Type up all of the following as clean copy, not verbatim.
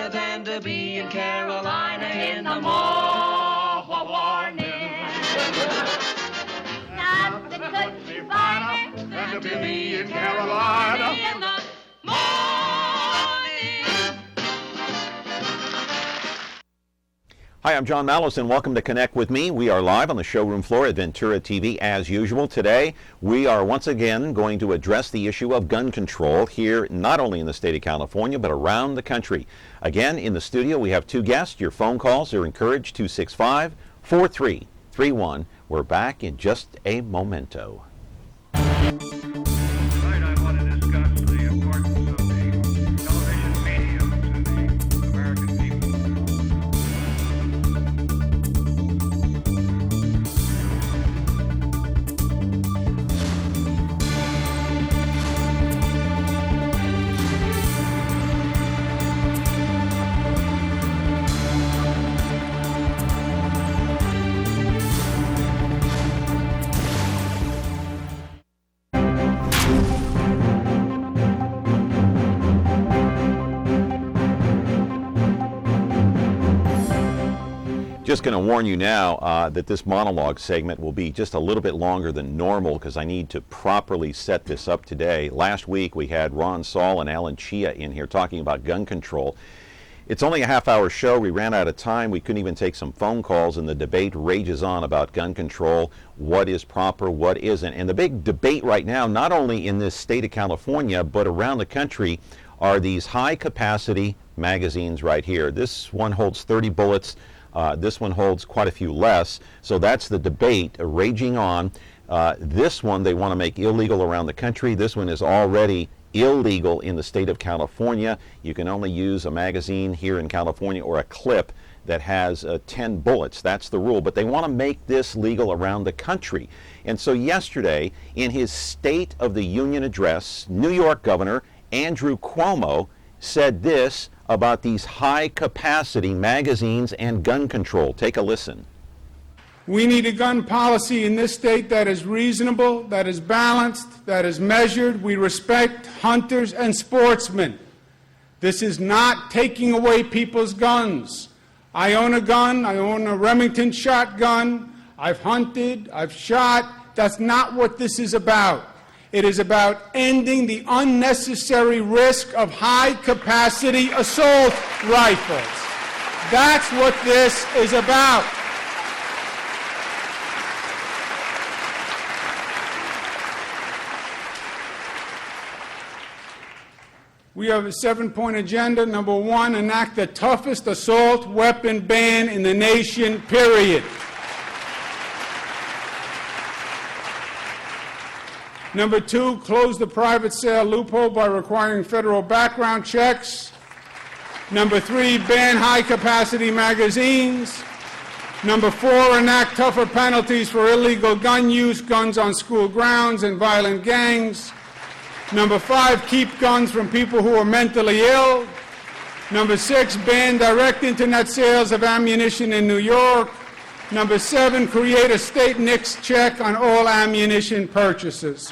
better than to be in Carolina in the morning. Nothing could be finer Than to be in Carolina in the morning. Hi, I'm John Mallis, and welcome to Connect with Me. We are live on the showroom floor at Ventura TV as usual. Today, we are once again going to address the issue of gun control here, not only in the state of California, but around the country. Again, in the studio, we have two guests. Your phone calls are encouraged, 265-4331. We're back in just a momento. Just going to warn you now that this monologue segment will be just a little bit longer than normal because I need to properly set this up today. Last week we had Ron Sawl and Alan Cheah in here talking about gun control. It's only a half-hour show. We ran out of time. We couldn't even take some phone calls, and the debate rages on about gun control, what is proper, what isn't. And the big debate right now, not only in this state of California, but around the country, are these high-capacity magazines right here. This one holds 30 bullets. This one holds quite a few less, so that's the debate raging on. This one they want to make illegal around the country. This one is already illegal in the state of California. You can only use a magazine here in California or a clip that has 10 bullets. That's the rule, but they want to make this legal around the country. And so yesterday, in his State of the Union address, New York Governor Andrew Cuomo said this about these high-capacity magazines and gun control. Take a listen. We need a gun policy in this state that is reasonable, that is balanced, that is measured. We respect hunters and sportsmen. This is not taking away people's guns. I own a gun. I own a Remington shotgun. I've hunted. I've shot. That's not what this is about. It is about ending the unnecessary risk of high-capacity assault rifles. That's what this is about. We have a 7-point agenda. Number 1, enact the toughest assault weapon ban in the nation, period. Number 2, close the private sale loophole by requiring federal background checks. Number 3, ban high-capacity magazines. Number 4, enact tougher penalties for illegal gun use, guns on school grounds, and violent gangs. Number 5, keep guns from people who are mentally ill. Number 6, ban direct internet sales of ammunition in New York. Number 7, create a state NICS check on all ammunition purchases.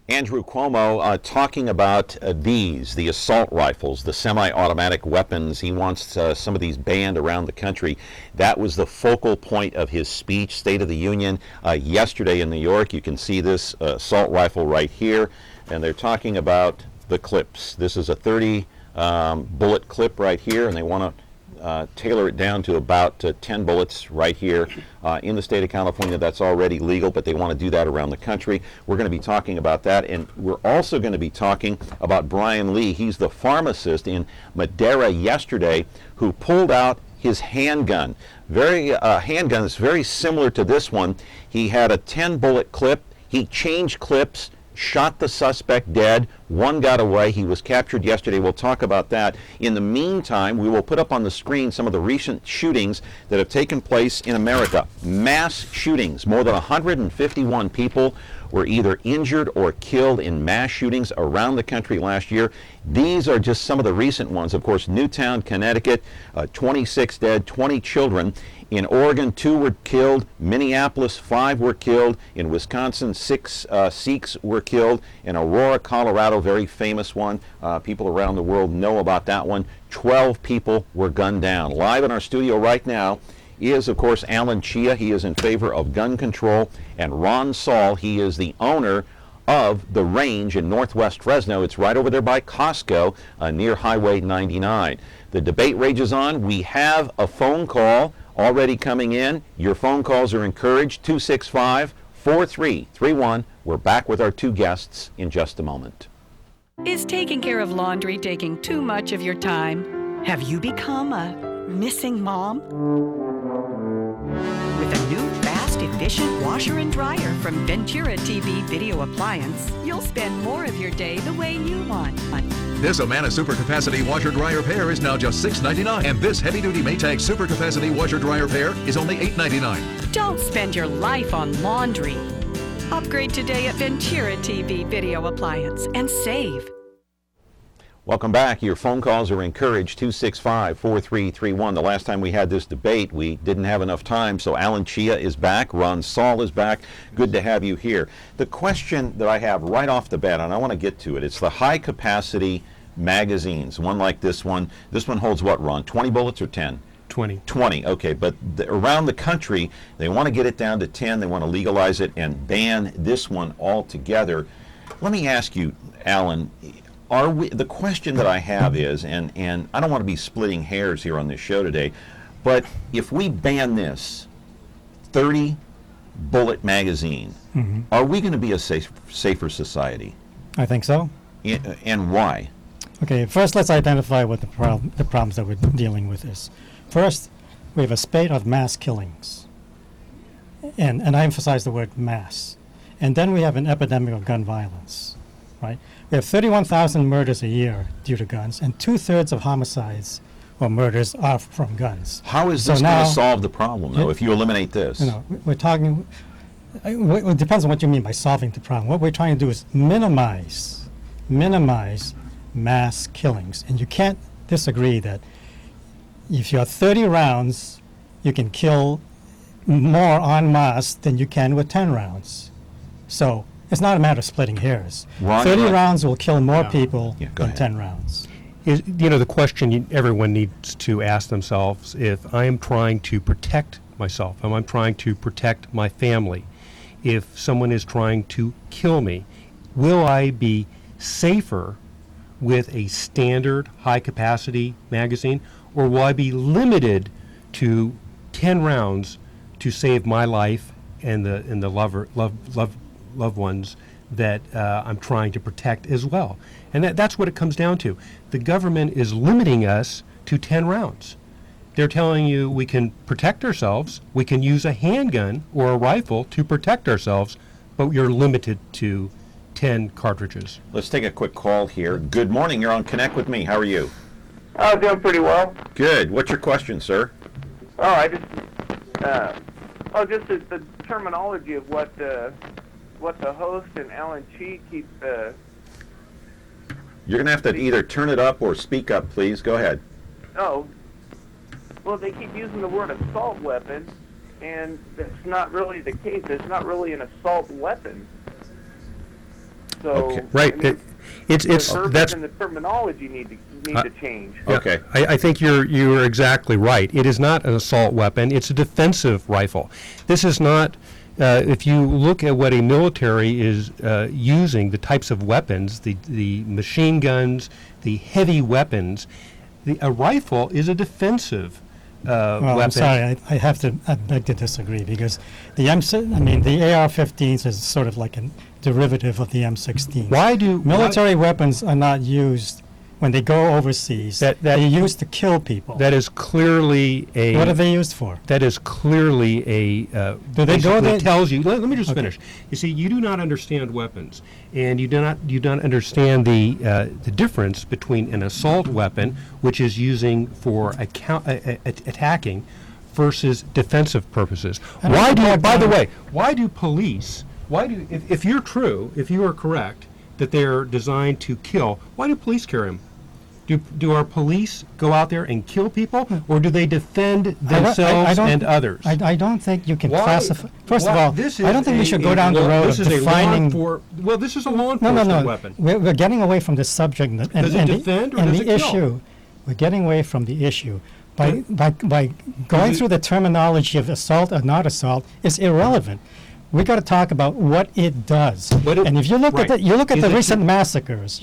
Andrew Cuomo talking about the assault rifles, the semi-automatic weapons. He wants some of these banned around the country. That was the focal point of his speech, State of the Union, yesterday in New York. You can see this assault rifle right here, and they're talking about the clips. This is a 30 bullet clip right here, and they want to tailor it down to about 10 bullets right here in the state of California. That's already legal, but they want to do that around the country. We're going to be talking about that, and we're also going to be talking about Brian Lee. He's the pharmacist in Madera yesterday who pulled out his handgun. Handgun is very similar to this one. He had a 10 bullet clip. He changed clips, shot the suspect dead. One got away. He was captured yesterday. We'll talk about that. In the meantime, we will put up on the screen some of the recent shootings that have taken place in America. Mass shootings. More than 151 people were either injured or killed in mass shootings around the country last year. These are just some of the recent ones. Of course, Newtown, Connecticut, 26 dead, 20 children. In Oregon, 2 were killed. Minneapolis, 5 were killed. In Wisconsin, 6 Sikhs were killed. In Aurora, Colorado, very famous one. People around the world know about that one. 12 people were gunned down. Live in our studio right now is, of course, Alan Cheah. He is in favor of gun control. And Ron Sawl, he is the owner of the range in northwest Fresno. It's right over there by Costco, near Highway 99. The debate rages on. We have a phone call already coming in. Your phone calls are encouraged. 265-4331. We're back with our 2 guests in just a moment. Is taking care of laundry taking too much of your time? Have you become a missing mom? With a new fast, efficient washer and dryer from Ventura TV Video Appliance, you'll spend more of your day the way you want. This Amana Super Capacity Washer Dryer Pair is now just $6.99, and this heavy-duty Maytag Super Capacity Washer Dryer Pair is only $8.99. Don't spend your life on laundry. Upgrade today at Ventura TV Video Appliance and save. Welcome back. Your phone calls are encouraged. 265-4331. The last time we had this debate, we didn't have enough time, so Alan Cheah is back. Ron Sawl is back. Good to have you here. The question that I have right off the bat, and I want to get to it, it's the high-capacity magazines. One like this one. This one holds what, Ron? 20 bullets or 10? 20. 20, okay. But around the country, they want to get it down to 10. They want to legalize it and ban this one altogether. Let me ask you, Alan, the question that I have is, and I don't want to be splitting hairs here on this show today, but if we ban this 30 bullet magazine, are we going to be a safer society? I think so. And why? Okay, first let's identify what the problems that we're dealing with is. First, we have a spate of mass killings, and I emphasize the word mass. And then we have an epidemic of gun violence, right? We have 31,000 murders a year due to guns, and 2/3 of homicides or murders are from guns. How is this going to solve the problem, though, if you eliminate this? You know, we're talking, it depends on what you mean by solving the problem. What we're trying to do is minimize mass killings. And you can't disagree that if you have 30 rounds, you can kill more en masse than you can with 10 rounds. So it's not a matter of splitting hairs. 30 rounds will kill more people than 10 rounds. The question everyone needs to ask themselves, if I am trying to protect myself, if I'm trying to protect my family, if someone is trying to kill me, will I be safer with a standard high-capacity magazine, or will I be limited to 10 rounds to save my life and the loved ones that I'm trying to protect as well? And that's what it comes down to. The government is limiting us to 10 rounds. They're telling you we can protect ourselves, we can use a handgun or a rifle to protect ourselves, but you're limited to 10 cartridges. Let's take a quick call here. Good morning. You're on Connect with Me. How are you? Oh, doing pretty well. Good. What's your question, sir? Oh, I just, just the terminology of what the host and Alan Cheah keep. You're going to have to either turn it up or speak up, please. Go ahead. Oh, well, they keep using the word assault weapon, and that's not really the case. It's not really an assault weapon. So, okay. Right. I mean, that's and the terminology need to change. Okay. I think you're exactly right. It is not an assault weapon. It's a defensive rifle. This is not. If you look at what a military is using, the types of weapons, the machine guns, the heavy weapons, a rifle is a defensive weapon. I'm sorry, I beg to disagree, because the AR-15s is sort of like a derivative of the M16s. Military weapons are not used when they go overseas. They're used to kill people. That is clearly a. What are they used for? That is clearly a. Do they go there? Tells you. Let me just finish. You see, you do not understand weapons, and you do not understand the difference between an assault weapon, which is using for attacking, versus defensive purposes. By the way, why do police Why do, if you're true, if you are correct, that they're designed to kill, why do police carry them? Do our police go out there and kill people, or do they defend themselves and others? I don't think you can Why- classify. First of why- all, this I don't is think we a- should go a down the law- road this of is a law defining. well, this is a law No, enforcement no. weapon. We're getting away from the subject and, Does it and defend the, or and does the it kill? issue. We're getting away from the issue. By going through the terminology of assault or not assault is irrelevant. We got to talk about what it does. And if you look right. at the Is it recent massacres,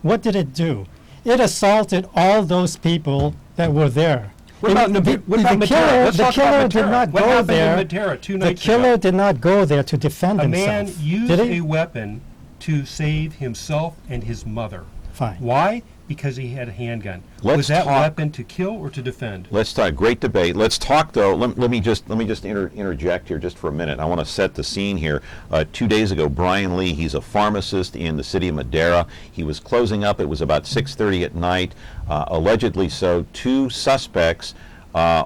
what did it do? It assaulted all those people that were there. What about the Matera? killer, Let's the talk killer about did Matera. not What go happened there. in Matera 2 The nights killer ago? did not go there to defend A himself. man used did he? a weapon to save himself and his mother. Fine. Why? Because he had a handgun. Let's Was that talk- weapon to kill or to defend? Let's talk. Great debate. Let's talk though. Let me just interject here just for a minute. I want to set the scene here. 2 days ago, Brian Lee, he's a pharmacist in the city of Madera. He was closing up. It was about 6:30 at night. Allegedly so. 2 suspects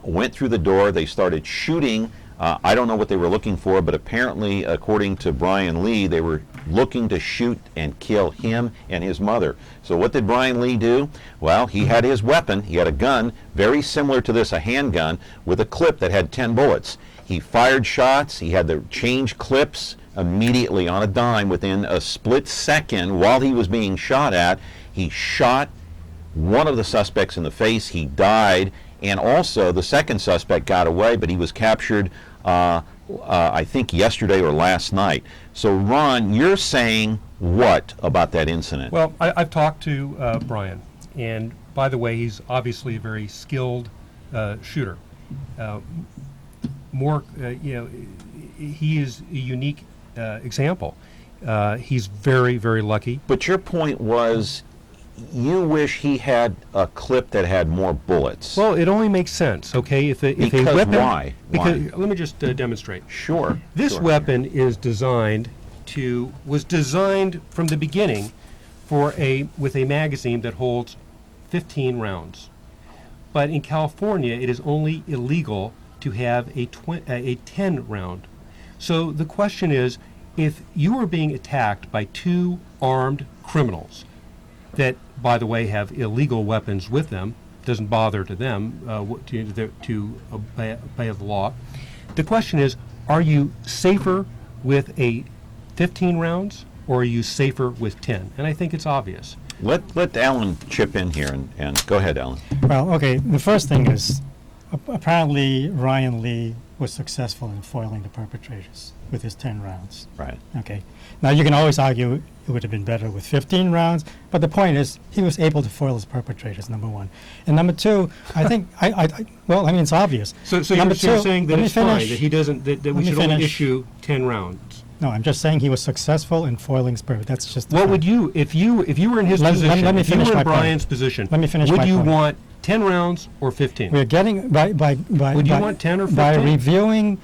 went through the door. They started shooting. I don't know what they were looking for, but apparently, according to Brian Lee, they were looking to shoot and kill him and his mother. So what did Brian Lee do? Well, he had his weapon. He had a gun very similar to this, a handgun, with a clip that had 10 bullets. He fired shots. He had to change clips immediately on a dime within a split second while he was being shot at. He shot one of the suspects in the face. He died. And also, the second suspect got away, but he was captured, I think, yesterday or last night. So, Ron, you're saying what about that incident? Well, I've talked to Brian, and by the way, he's obviously a very skilled shooter. He is a unique example. He's very, very lucky. But your point was, you wish he had a clip that had more bullets. Well, it only makes sense, okay? If a Because weapon, why? Because Why? let me just demonstrate. Sure. This sure. weapon was designed from the beginning with a magazine that holds 15 rounds. But in California, it is only illegal to have a 10 round. So the question is, if you were being attacked by 2 armed criminals that, by the way, have illegal weapons with them, doesn't bother to them to obey the law. The question is, are you safer with a 15 rounds, or are you safer with 10? And I think it's obvious. Let Alan chip in here, and go ahead, Alan. Well, okay, the first thing is, apparently Ryan Lee was successful in foiling the perpetrators with his 10 rounds. Right. Okay. Now, you can always argue it would have been better with 15 rounds, but the point is, he was able to foil his perpetrators, number one. And number two, I think, it's obvious. So Number you're two, saying that let me it's fine, finish. that he doesn't, that we me should only finish. issue 10 rounds? No, I'm just saying he was successful in foiling his perpetrators. That's just the What fact. would you, if you were in his Let position, me if you finish were my in point. Brian's position, Let me finish would my you point. want 10 rounds or 15? We're getting, by Would you want 10 or by 15? reviewing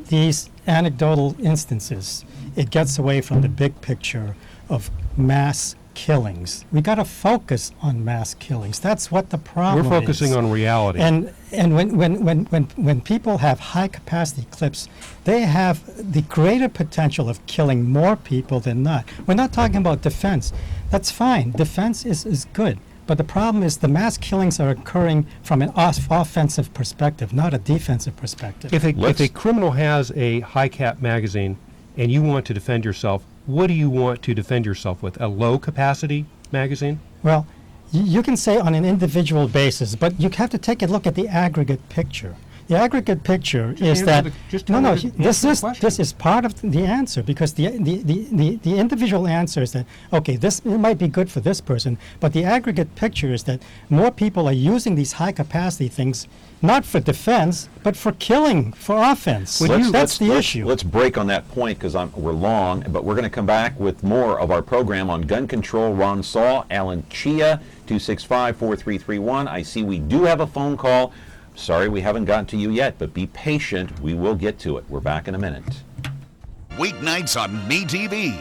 these anecdotal instances, it gets away from the big picture of mass killings. We got to focus on mass killings. That's what the problem is. We're focusing on reality. And when people have high capacity clips, they have the greater potential of killing more people than not. We're not talking about defense. That's fine. Defense is good. But the problem is the mass killings are occurring from an offensive perspective, not a defensive perspective. If a criminal has a high cap magazine and you want to defend yourself, what do you want to defend yourself with? A low capacity magazine? Well, you can say on an individual basis, but you have to take a look at the aggregate picture. The aggregate picture is answer that the- just no, tell no. me the- This answer the is question. part of the answer, because the individual answer is that okay, this it might be good for this person, but the aggregate picture is that more people are using these high capacity things not for defense but for killing, for offense. That's the issue. Let's break on that point because we're long, but we're going to come back with more of our program on gun control. Ron Sawl, Alan Cheah, 265-4331. I see we do have a phone call. Sorry we haven't gotten to you yet, but be patient. We will get to it. We're back in a minute. Weeknights on MeTV.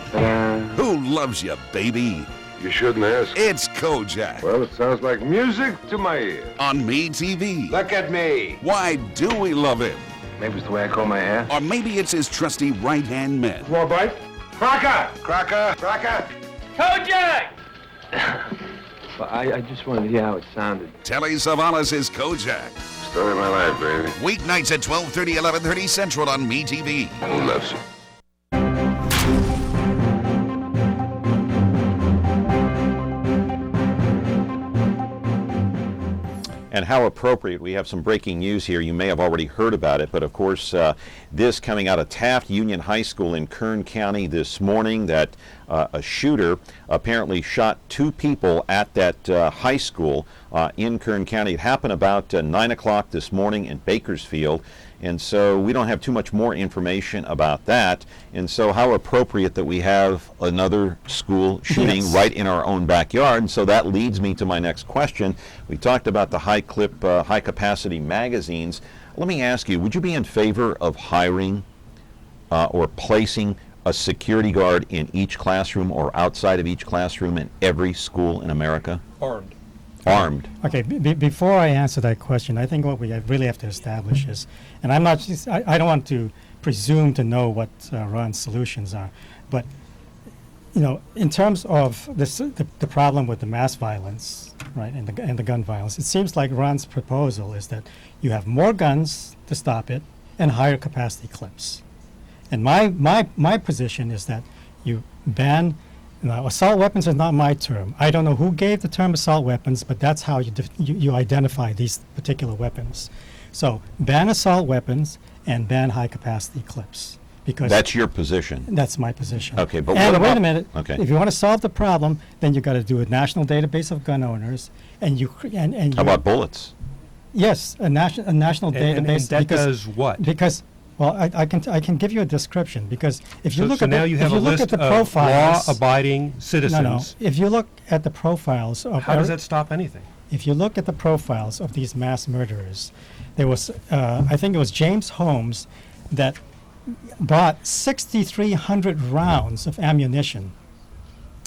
Who loves you, baby? You shouldn't ask. It's Kojak Well, it sounds like music to my ear. on MeTV. Look at me. Why do we love him? Maybe it's the way I comb my hair. Or maybe it's his trusty right-hand man. More bite? Cracker! Cracker! Cracker! Kojak! Well, I just wanted to hear how it sounded. Telly Savalas' Kojak. Story of my life, baby. Weeknights at 12:30, 11:30 Central on MeTV. Who loves you? And how appropriate. We have some breaking news here. You may have already heard about it, but of course, this coming out of Taft Union High School in Kern County this morning, that a shooter apparently shot 2 people at that high school in Kern County. It happened about 9 o'clock this morning in Bakersfield. And so we don't have too much more information about that. And so how appropriate that we have another school shooting Yes. right in our own backyard. And so that leads me to my next question. We talked about the high capacity magazines. Let me ask you, would you be in favor of hiring or placing a security guard in each classroom or outside of each classroom in every school in America? Armed. Armed. Okay, before I answer that question, I think what we really have to establish is, and I'm not, I don't want to presume to know what Ron's solutions are, but, you know, in terms of the problem with the mass violence, right, and the gun violence, it seems like Ron's proposal is that you have more guns to stop it and higher capacity clips. And my position is that you ban. Now, assault weapons is not my term. I don't know who gave the term assault weapons, but that's how you identify these particular weapons. So ban assault weapons and ban high-capacity clips. Because That's your position. that's my position. Okay, but and what wait about- a minute. Okay. If you want to solve the problem, then you got to do a national database of gun owners, and you How about bullets? yes, a national And database. that because, does what? Because well, I can give you a description because if you So, look so at now the, you if have you a look list at the of profiles, law-abiding citizens. No. If you look at the profiles of How does that stop anything? if you look at the profiles of these mass murderers, there was I think it was James Holmes that bought 6,300 rounds of ammunition.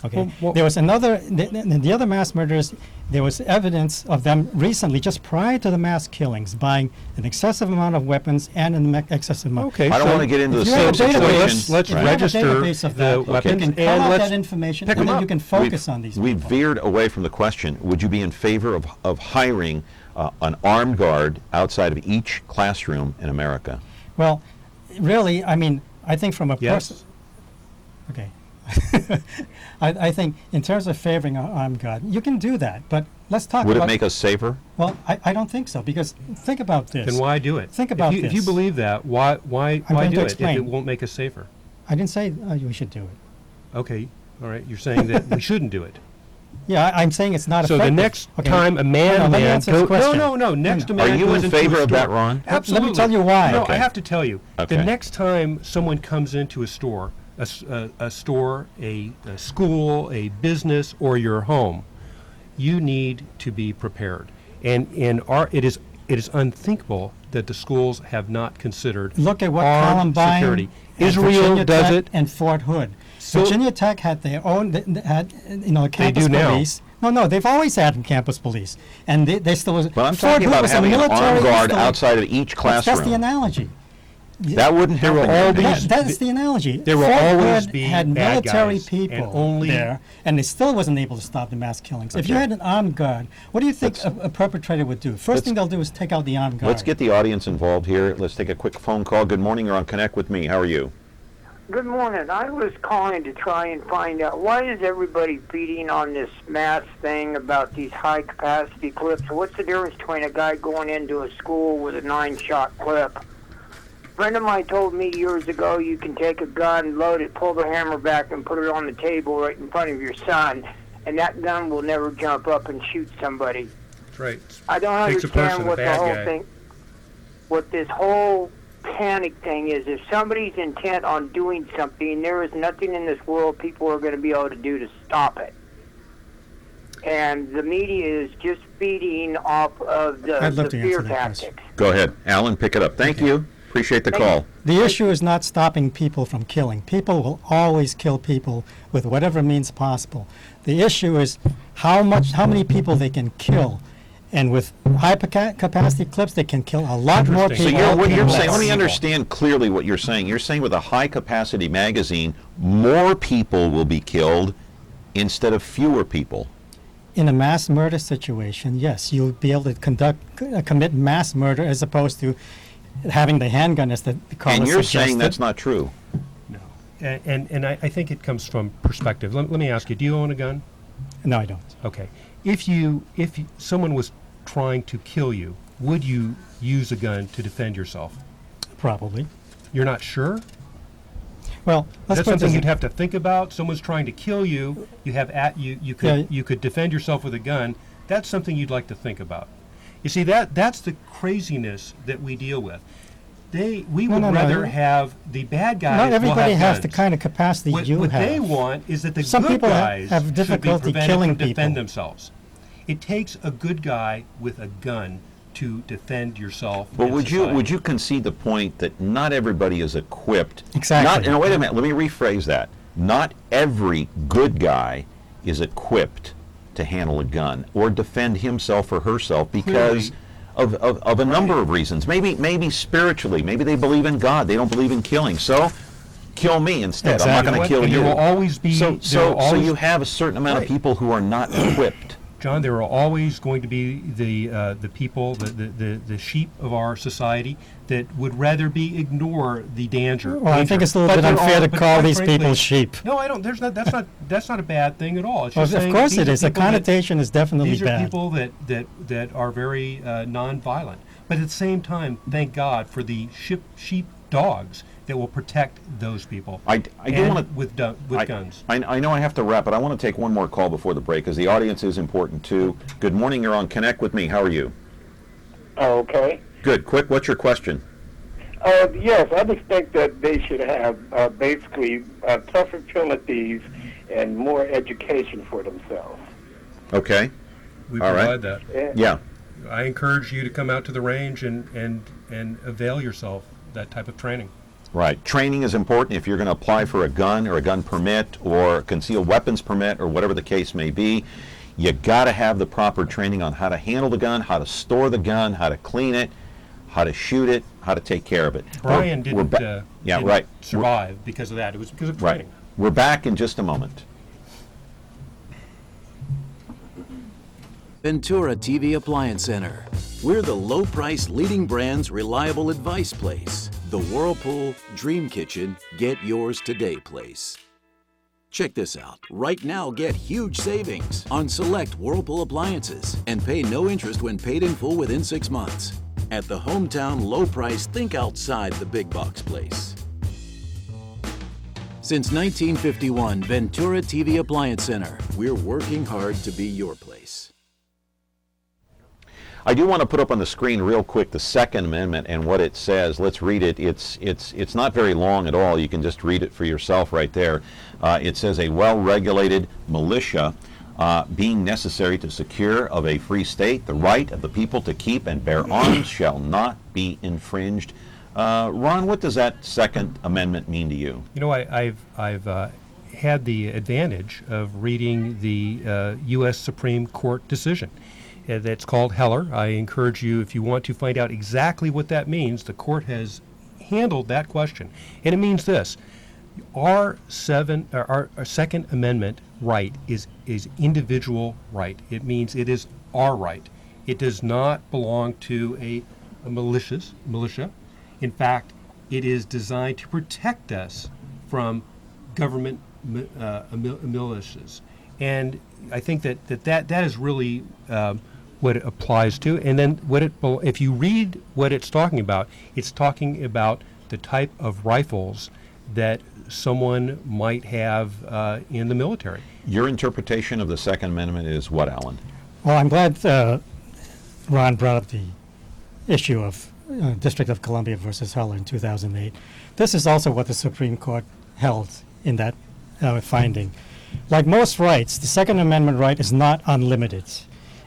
Okay. Well, there was another. The other mass murderers. There was evidence of them recently, just prior to the mass killings, buying an excessive amount of weapons and an excessive amount. Okay, I don't so want to get into the if you have same a database- situation. let's If you have a register database of the that, weapons you can pull and out let's that information, pick and 'em then up. you can focus on these We've people. veered away from the question. Would you be in favor of hiring an armed guard outside of each classroom in America? Well, really, I mean, I think from a Yes. Okay. I think in terms of favoring an armed guard, you can do that, but let's talk Would about... it make us safer? Well, I don't think so, because think about this. Then why do it? Think about If you this. believe that, why going do to it if explain. it won't make us safer? I didn't say we should do it. Okay, all right, you're saying that we shouldn't do it. Yeah, I'm saying it's not So effective. the next Okay. time a No, let me answer this question. No, next a Are man you goes in into a favor of that, store- Ron? Absolutely. Let me tell you why. No, Okay. I have to tell you. Okay. The next time someone comes into a store, a store, a school, a business, or your home, you need to be prepared. And it is unthinkable that the schools have not considered Look at what armed Columbine, security. and Israel Virginia does Tech it. and Fort Hood. So- Virginia Tech had their own, campus do now. police. No, they've always had campus police, and they still was. But I'm Fort talking Hood about was a having an military armed guard installation. outside of each That's the classroom. analogy. That wouldn't There help. will in your all be- opinion. That's the analogy. There will Fort always Hood be had bad military guys, people and only- there, and they still wasn't able to stop the mass killings. If you Okay. had an armed guard, what do you think Let's- a perpetrator would do? 1st let's- thing they'll do is take out the armed guard. Let's get the audience involved here. Let's take a quick phone call. Good morning. You're on Connect with me. How are you? Good morning. I was calling to try and find out why is everybody beating on this mass thing about these high-capacity clips? What's the difference between a guy going into a school with a 9-shot clip? A friend of mine told me years ago you can take a gun, load it, pull the hammer back, and put it on the table right in front of your son, and that gun will never jump up and shoot somebody. That's right. I don't Takes a understand person, a what the bad whole guy. thing, what this whole panic thing is. If somebody's intent on doing something, there is nothing in this world people are going to be able to do to stop it. And the media is just feeding off of I'd the love to fear answer that tactics. Go ahead. Alan, pick it up. Thank you. Appreciate the call. The issue is not stopping people from killing. People will always kill people with whatever means possible. The issue is how many people they can kill And with high-capacity clips, they can kill a lot more people. Interesting. So what you're in saying, less. let me understand clearly what you're saying. You're saying with a high-capacity magazine, more people will be killed instead of fewer people. In a mass murder situation, yes, you'll be able to commit mass murder as opposed to having the handgun as the caller And you're suggested. saying that's not true. No. And I think it comes from perspective. Let me ask you, do you own a gun? No, I don't. Okay. If someone was trying to kill you, would you use a gun to defend yourself? Probably. You're not sure? Well, let's That's put something this you'd have to think about. Someone's trying to kill you. You could defend yourself with a gun. That's something you'd like to think about. You see, that's the craziness that we deal with. We would rather have the bad guys. Not everybody will have has the guns. kind of capacity What you have. they want is that the Some good people guys have should be difficulty prevented killing from defend people. themselves. It takes a good guy with a gun to defend yourself. But in would society. you concede the point that not everybody is equipped? Exactly. No, wait a minute. Let me rephrase that. Not every good guy is equipped to handle a gun or defend himself or herself because of a number of reasons. Maybe spiritually. Maybe they believe in God. They don't believe in killing. So kill me instead. Exactly. I'm not going to kill And you. there will always be. So you have a certain amount of people who are not equipped. John, there are always going to be the people, the sheep of our society that would rather ignore the danger. Well, I think it's a little bit unfair to call these people sheep. No, I don't. That's not a bad thing at all. It's Well, just of saying course these it are is. The people that- connotation is definitely These are bad. people that are very nonviolent. But at the same time, thank God for the sheep dogs that will protect those people. I do and want to with guns. I know I have to wrap, but I want to take one more call before the break because the audience is important too. Good morning. You're on Connect with me. How are you? Okay. Good. Quick. What's your question? Yes, I just think that they should have basically tougher penalties and more education for themselves. Okay. We All provide right. that. Yeah. I encourage you to come out to the range and avail yourself that type of training. Right. Training is important if you're going to apply for a gun or a gun permit or concealed weapons permit or whatever the case may be. You got to have the proper training on how to handle the gun, how to store the gun, how to clean it, how to shoot it, how to take care of it. Brian didn't survive because of that. It was because of Right. training. We're back in just a moment. Ventura TV Appliance Center. We're the low price leading brands reliable advice place. The Whirlpool Dream Kitchen Get Yours Today place. Check this out. Right now, get huge savings on select Whirlpool appliances and pay no interest when paid in full within 6 months. At the hometown low price, think outside the big box place. Since 1951, Ventura TV Appliance Center. We're working hard to be your place. I do want to put up on the screen real quick the Second Amendment and what it says. Let's read it. It's not very long at all. You can just read it for yourself right there. It says a well-regulated militia being necessary to secure of a free state, the right of the people to keep and bear arms shall not be infringed. Ron, what does that Second Amendment mean to you? You know, I've had the advantage of reading the U.S. Supreme Court decision. That's called Heller. I encourage you, if you want to find out exactly what that means, the court has handled that question. And it means this. Our Second Amendment right is individual right. It means it is our right. It does not belong to a militia. In fact, it is designed to protect us from government militias. And I think that is really what it applies to. And then if you read what it's talking about the type of rifles that someone might have in the military. Your interpretation of the Second Amendment is what, Alan? Well, I'm glad Ron brought up the issue of District of Columbia versus Heller in 2008. This is also what the Supreme Court held in that finding. Like most rights, the Second Amendment right is not unlimited.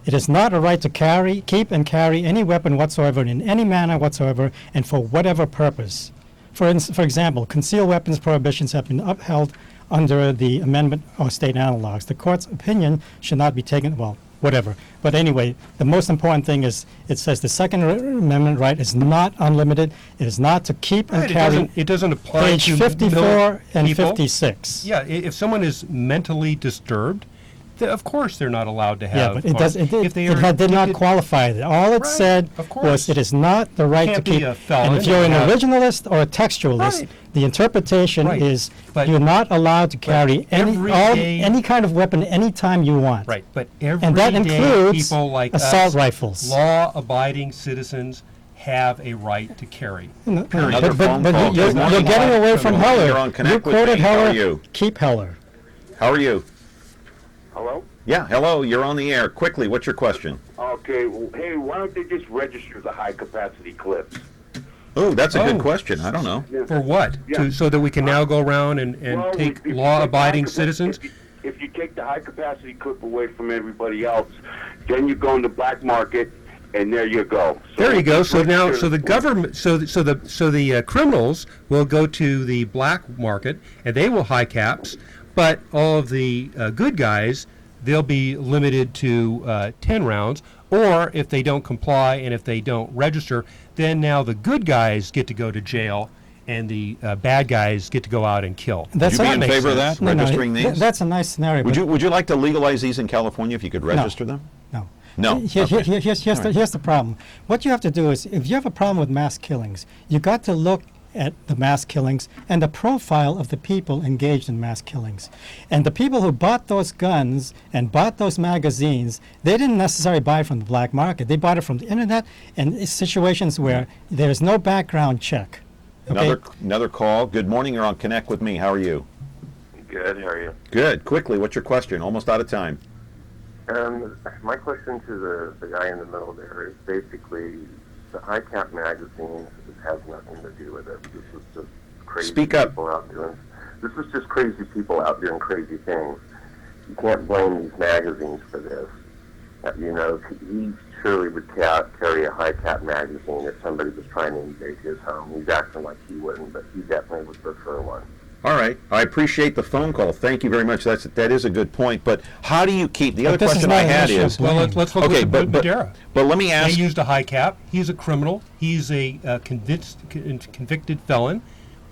It is not a right to keep and carry any weapon whatsoever in any manner whatsoever and for whatever purpose. For example, concealed weapons prohibitions have been upheld under the amendment or state analogs. The court's opinion should not be taken, well, whatever. But anyway, the most important thing is it says the Second Amendment right is not unlimited. It is not to keep and carry. It doesn't apply page to 54 and people. 56. Yeah, if someone is mentally disturbed, of course they're not allowed to have. Yeah, but it does. It if they are did not addicted- qualify it. All it Right, said of course. was it is not the right Can't to be keep. a felon And if you're an and have- originalist or a textualist, Right. the interpretation Right. is But- you're not allowed to carry every day- any kind of weapon anytime you want. Right, but every And that day includes people like assault us, rifles. law-abiding citizens, have a right to carry. No, Period. Another phone but call. you're Good morning. getting away from Good morning. Heller. You're on You Connect with quoted me. How are Heller. you? Keep Heller. How are you? Hello? Yeah, hello, you're on the air. Quickly, what's your question? Okay, well, hey, why don't they just register the high-capacity clips? Oh, that's a good Oh. question. I don't know. For what? Yeah. So that we can now go around and Well, take if you law-abiding take the citizens? if you take the high-capacity clip away from everybody else, then you go in the black market, and there you go. There you go. So register now, the so the clip. government, so the criminals will go to the black market and they will high caps, but all of the good guys, they'll be limited to 10 rounds. Or if they don't comply and if they don't register, then now the good guys get to go to jail and the bad guys get to go out and kill. Would you be in makes favor of sense. that, registering these? That's a nice scenario. Would but you like to legalize these in California if you could register them? No. No. Here's Okay. the problem. What you have to do is, if you have a problem with mass killings, you got to look at the mass killings and the profile of the people engaged in mass killings. And the people who bought those guns and bought those magazines, they didn't necessarily buy it from the black market. They bought it from the internet and in situations where there's no background check. Okay? Another call. Good morning, you're on Connect with me. How are you? Good, how are you? Good. Quickly, what's your question? Almost out of time. My question to the guy in the middle there is basically the high cap magazine has nothing to do with it. This is just crazy Speak up. people out doing. This is just crazy people out doing crazy things. You can't blame these magazines for this. You know, he surely would carry a high cap magazine if somebody was trying to invade his home. He's acting like he wouldn't, but he definitely would prefer one. All right. I appreciate the phone call. Thank you very much. That is a good point. But how do you keep the other this is question not I an had issue of is Well, let's look okay, at but Madera. let me ask. They used a high cap. He's a criminal. He's a convicted felon.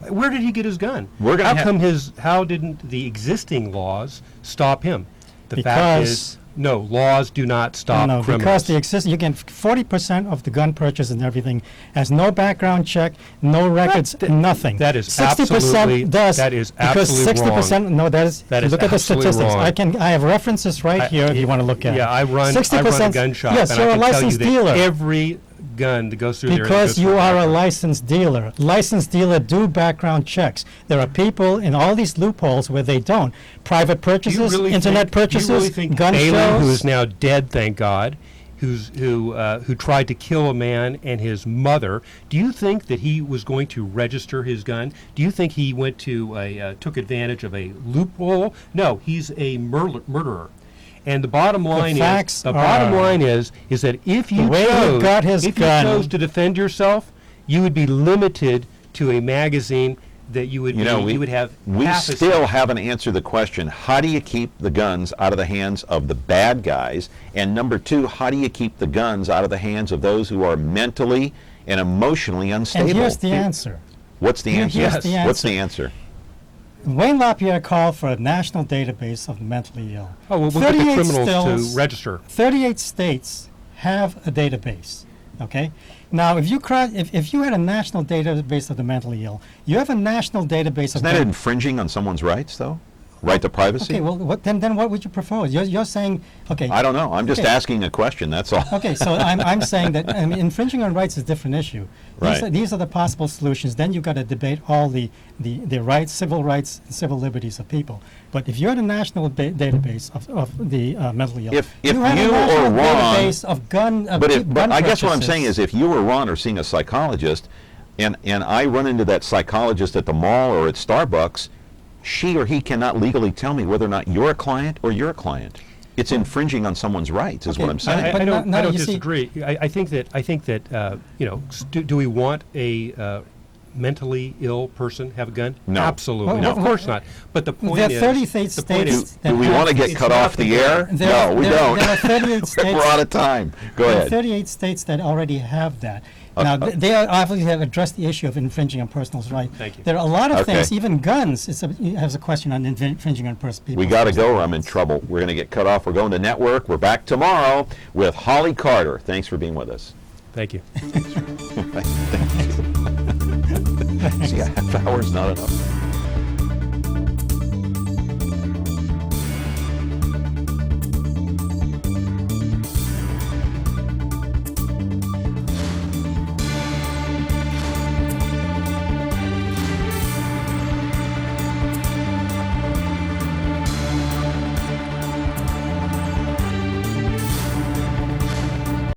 Where did he get his gun? We're gonna How didn't the existing laws stop him? The fact Because- is, no, laws do not stop No, criminals. because the existing, you get 40% of the gun purchase and everything has no background check, no records, nothing. that is 60% absolutely- does. that is because absolutely 60%, no, that is, That is look at the absolutely statistics. wrong. I have references right here if you want to look at it. Yeah, I run a 60%, gun shop, yes, and you're I a can tell you licensed that dealer. every gun that goes through there Because goes you through are a background. licensed dealer. Licensed dealer do background checks. There are people in all these loopholes where they don't. Private Do you purchases, really internet think, purchases, do you really think gun Palin, who shows. is now dead, thank God, who tried to kill a man and his mother, do you think that he was going to register his gun? Do you think he went to took advantage of a loophole? No, he's a murderer. And the bottom line facts is that if you way he chose, got his if gun- you chose to defend yourself, you would be limited to a magazine that you would you would have we half a still haven't answered the question, how do you keep the guns out of the hands of the bad guys? And number two, how do you keep the guns out of the hands of those who are mentally and emotionally unstable? And here's the answer. What's the answer? Here's the What's answer. the answer? Wayne LaPierre called for a national database of the mentally ill. Oh, well, we'll get the 38 criminals stills- to register. 38 states have a database. Okay. Now, if you had a national database of the mentally ill, you have a national database Isn't of that infringing on someone's rights, though? Right to privacy? Okay, well, then what would you propose? You're saying, okay. I don't know. I'm just okay. asking a question, that's all. Okay, so I'm saying that infringing on rights is a different issue. Right. These are the possible solutions. Then you've got to debate all the rights, civil rights, and civil liberties of people. But if you had a national database of the mentally ill, If you you had a were national wrong, database of gun but I guess what I'm purchases. saying is if you were wrong or seeing a psychologist, and I run into that psychologist at the mall or at Starbucks, she or he cannot legally tell me whether or not you're a client or you're a client. It's infringing on someone's rights, is what I'm saying. I don't you see- disagree. I think that do we want a mentally ill person have a gun? No. Absolutely. Well, No, of well, course not. But the point there is, are 38 the point states is, that Do we have- want to get It's cut not off the the air? gun. No, we don't. There are 38 states. We're out of time. Go There are ahead. 38 states that already have that. Now, they obviously have addressed the issue of infringing on personal rights. Thank you. There are a lot of Okay. things, even guns, it has a question on infringing on people's We got to go or personal I'm in rights. trouble. We're going to get cut off. We're going to network. We're back tomorrow with Holly Carter. Thanks for being with us. thank you. Thank you. See, a half hour's not enough.